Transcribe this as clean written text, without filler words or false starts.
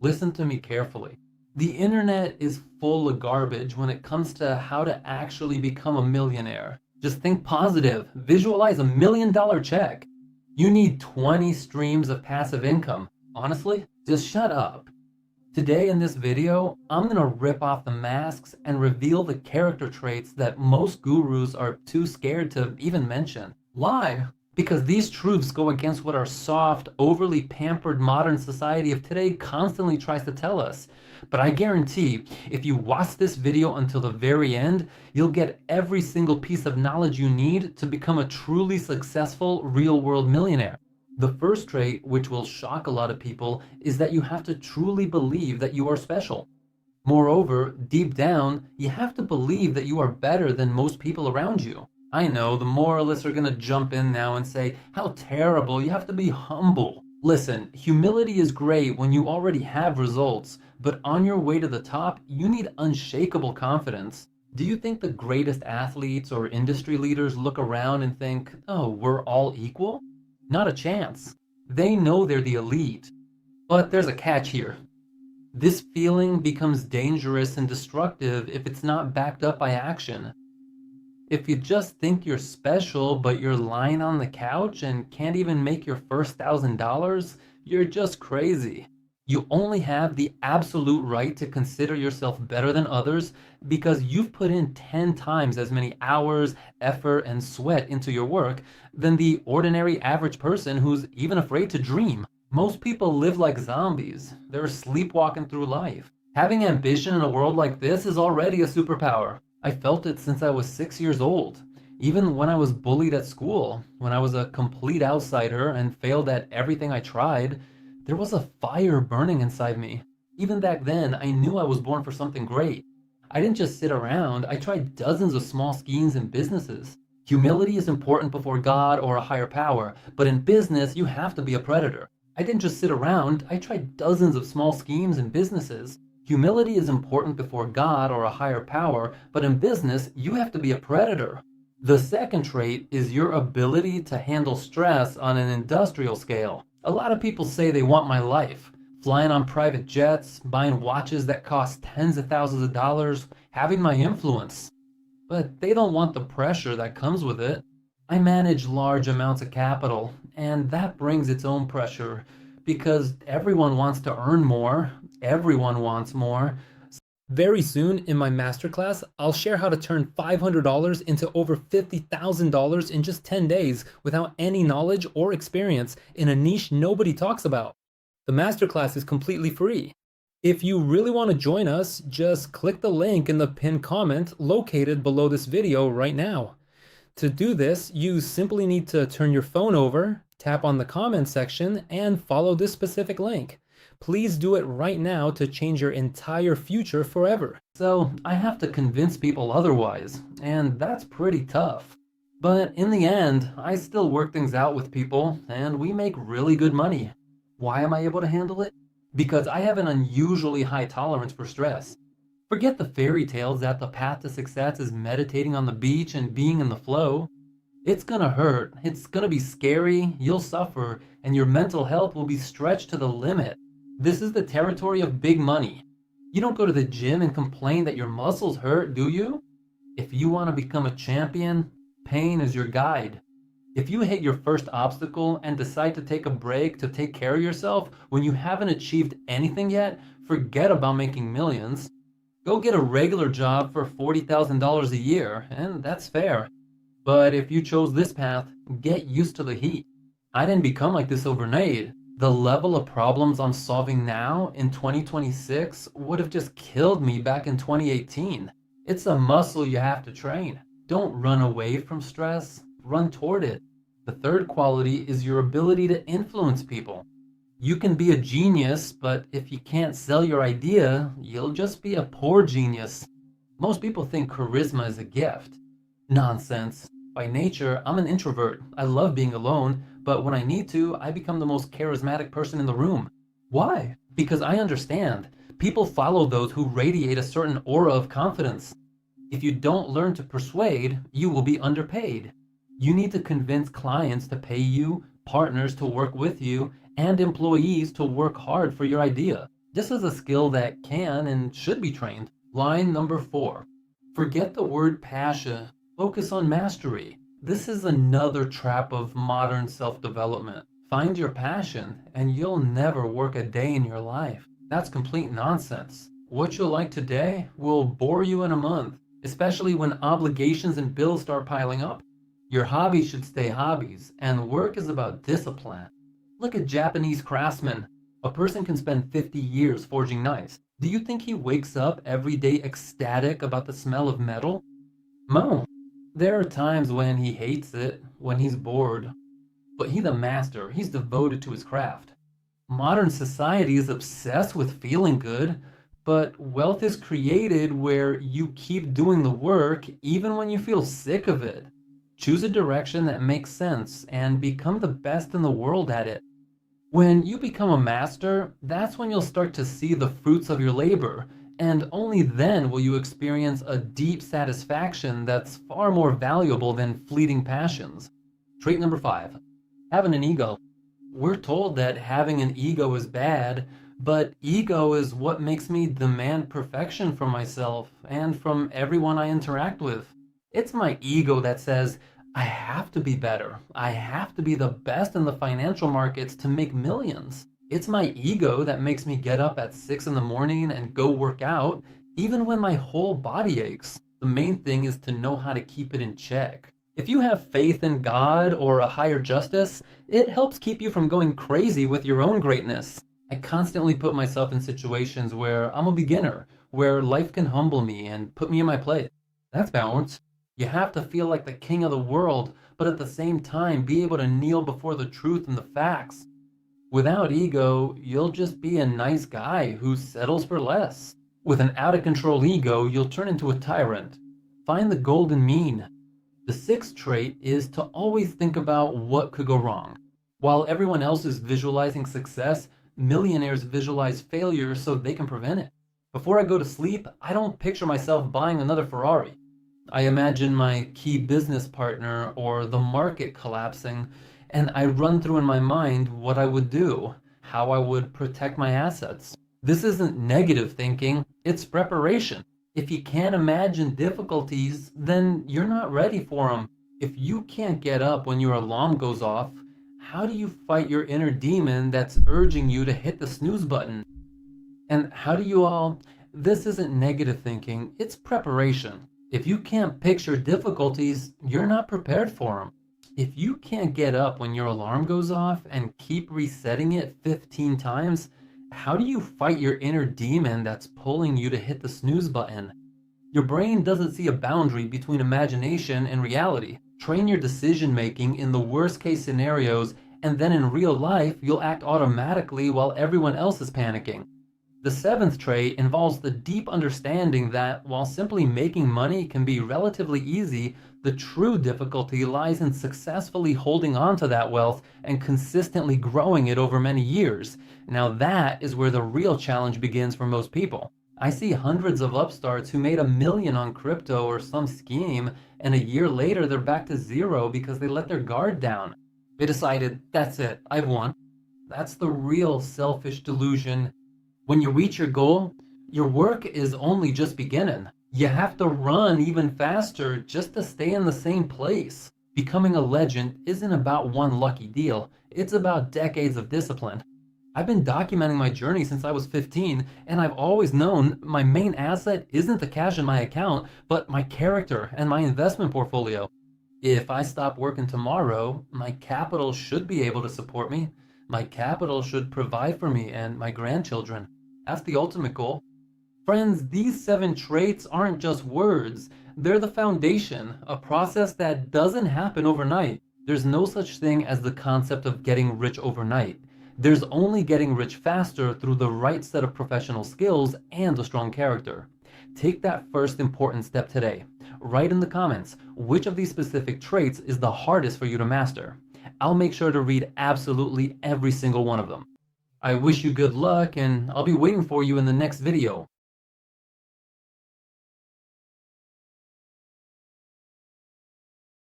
Listen to me carefully. The internet is full of garbage when it comes to how to actually become a millionaire. Just think positive. Visualize $1 million check. You need 20 streams of passive income. Honestly, just shut up. Today in this video, I'm going to rip off the masks and reveal the character traits that most gurus are too scared to even mention. Why? Because these truths go against what our soft, overly pampered modern society of today constantly tries to tell us. But I guarantee, if you watch this video until the very end, you'll get every single piece of knowledge you need to become a truly successful real-world millionaire. The first trait, which will shock a lot of people, is that you have to truly believe that you are special. Moreover, deep down, you have to believe that you are better than most people around you. I know the moralists are going to jump in now and say, how terrible, you have to be humble. Listen, humility is great when you already have results, but on your way to the top, you need unshakable confidence. Do you think the greatest athletes or industry leaders look around and think, oh, we're all equal? Not a chance. They know they're the elite. But there's a catch here. This feeling becomes dangerous and destructive if it's not backed up by action. If you just think you're special, but you're lying on the couch and can't even make your first $1,000, you're just crazy. You only have the absolute right to consider yourself better than others because you've put in 10 times as many hours, effort, and sweat into your work than the ordinary average person who's even afraid to dream. Most people live like zombies. They're sleepwalking through life. Having ambition in a world like this is already a superpower. I felt it since I was 6 years old. Even when I was bullied at school, when I was a complete outsider and failed at everything I tried, there was a fire burning inside me. Even back then, I knew I was born for something great. I didn't just sit around, I tried dozens of small schemes and businesses. Humility is important before God or a higher power, but in business, you have to be a predator. I didn't just sit around, I tried dozens of small schemes and businesses. Humility is important before God or a higher power, but in business, you have to be a predator. The second trait is your ability to handle stress on an industrial scale. A lot of people say they want my life. Flying on private jets, buying watches that cost tens of thousands of dollars, having my influence. But they don't want the pressure that comes with it. I manage large amounts of capital, and that brings its own pressure because everyone wants to earn more, everyone wants more. Very soon in my masterclass, I'll share how to turn $500 into over $50,000 in just 10 days without any knowledge or experience in a niche nobody talks about. The masterclass is completely free. If you really want to join us, just click the link in the pinned comment located below this video right now. To do this, you simply need to turn your phone over, tap on the comment section, and follow this specific link. Please do it right now to change your entire future forever. So I have to convince people otherwise, and that's pretty tough. But in the end, I still work things out with people, and we make really good money. Why am I able to handle it? Because I have an unusually high tolerance for stress. Forget the fairy tales that the path to success is meditating on the beach and being in the flow. It's gonna hurt, it's gonna be scary, you'll suffer, and your mental health will be stretched to the limit. This is the territory of big money. You don't go to the gym and complain that your muscles hurt, do you? If you want to become a champion, pain is your guide. If you hit your first obstacle and decide to take a break to take care of yourself when you haven't achieved anything yet, forget about making millions. Go get a regular job for $40,000 a year, and that's fair. But if you chose this path, get used to the heat. I didn't become like this overnight. The level of problems I'm solving now in 2026 would have just killed me back in 2018. It's a muscle you have to train. Don't run away from stress, run toward it. The third quality is your ability to influence people. You can be a genius, but if you can't sell your idea, you'll just be a poor genius. Most people think charisma is a gift. Nonsense. By nature, I'm an introvert. I love being alone, but when I need to, I become the most charismatic person in the room. Why? Because I understand. People follow those who radiate a certain aura of confidence. If you don't learn to persuade, you will be underpaid. You need to convince clients to pay you, partners to work with you, and employees to work hard for your idea. This is a skill that can and should be trained. Line number 4. Forget the word passion. Focus on mastery. This is another trap of modern self-development. Find your passion and you'll never work a day in your life. That's complete nonsense. What you'll like today will bore you in a month, especially when obligations and bills start piling up. Your hobbies should stay hobbies, and work is about discipline. Look at Japanese craftsmen. A person can spend 50 years forging knives. Do you think he wakes up every day ecstatic about the smell of metal? No. There are times when he hates it, when he's bored. But he's a master. He's devoted to his craft. Modern society is obsessed with feeling good, but wealth is created where you keep doing the work even when you feel sick of it. Choose a direction that makes sense and become the best in the world at it. When you become a master, that's when you'll start to see the fruits of your labor, and only then will you experience a deep satisfaction that's far more valuable than fleeting passions. Trait number 5, having an ego. We're told that having an ego is bad, but ego is what makes me demand perfection from myself and from everyone I interact with. It's my ego that says, I have to be better. I have to be the best in the financial markets to make millions. It's my ego that makes me get up at 6 in the morning and go work out, even when my whole body aches. The main thing is to know how to keep it in check. If you have faith in God or a higher justice, it helps keep you from going crazy with your own greatness. I constantly put myself in situations where I'm a beginner, where life can humble me and put me in my place. That's balance. You have to feel like the king of the world, but at the same time be able to kneel before the truth and the facts. Without ego, you'll just be a nice guy who settles for less. With an out-of-control ego, you'll turn into a tyrant. Find the golden mean. The 6th trait is to always think about what could go wrong. While everyone else is visualizing success, millionaires visualize failure so they can prevent it. Before I go to sleep, I don't picture myself buying another Ferrari. I imagine my key business partner or the market collapsing, and I run through in my mind what I would do, how I would protect my assets. This isn't negative thinking, it's preparation. If you can't imagine difficulties, then you're not ready for them. If you can't get up when your alarm goes off, how do you fight your inner demon that's urging you to hit the snooze button? And how do you all... This isn't negative thinking, it's preparation. If you can't picture difficulties, you're not prepared for them. If you can't get up when your alarm goes off and keep resetting it 15 times, how do you fight your inner demon that's pulling you to hit the snooze button? Your brain doesn't see a boundary between imagination and reality. Train your decision making in the worst case scenarios, and then in real life, you'll act automatically while everyone else is panicking. The 7th trait involves the deep understanding that while simply making money can be relatively easy, the true difficulty lies in successfully holding on to that wealth and consistently growing it over many years. Now that is where the real challenge begins for most people. I see hundreds of upstarts who made $1 million on crypto or some scheme, and a year later they're back to zero because they let their guard down. They decided, that's it, I've won. That's the real selfish delusion. When you reach your goal, your work is only just beginning. You have to run even faster just to stay in the same place. Becoming a legend isn't about one lucky deal. It's about decades of discipline. I've been documenting my journey since I was 15, and I've always known my main asset isn't the cash in my account, but my character and my investment portfolio. If I stop working tomorrow, my capital should be able to support me. My capital should provide for me and my grandchildren. That's the ultimate goal. Friends, these 7 traits aren't just words. They're the foundation, a process that doesn't happen overnight. There's no such thing as the concept of getting rich overnight. There's only getting rich faster through the right set of professional skills and a strong character. Take that first important step today. Write in the comments which of these specific traits is the hardest for you to master. I'll make sure to read absolutely every single one of them. I wish you good luck, and I'll be waiting for you in the next video.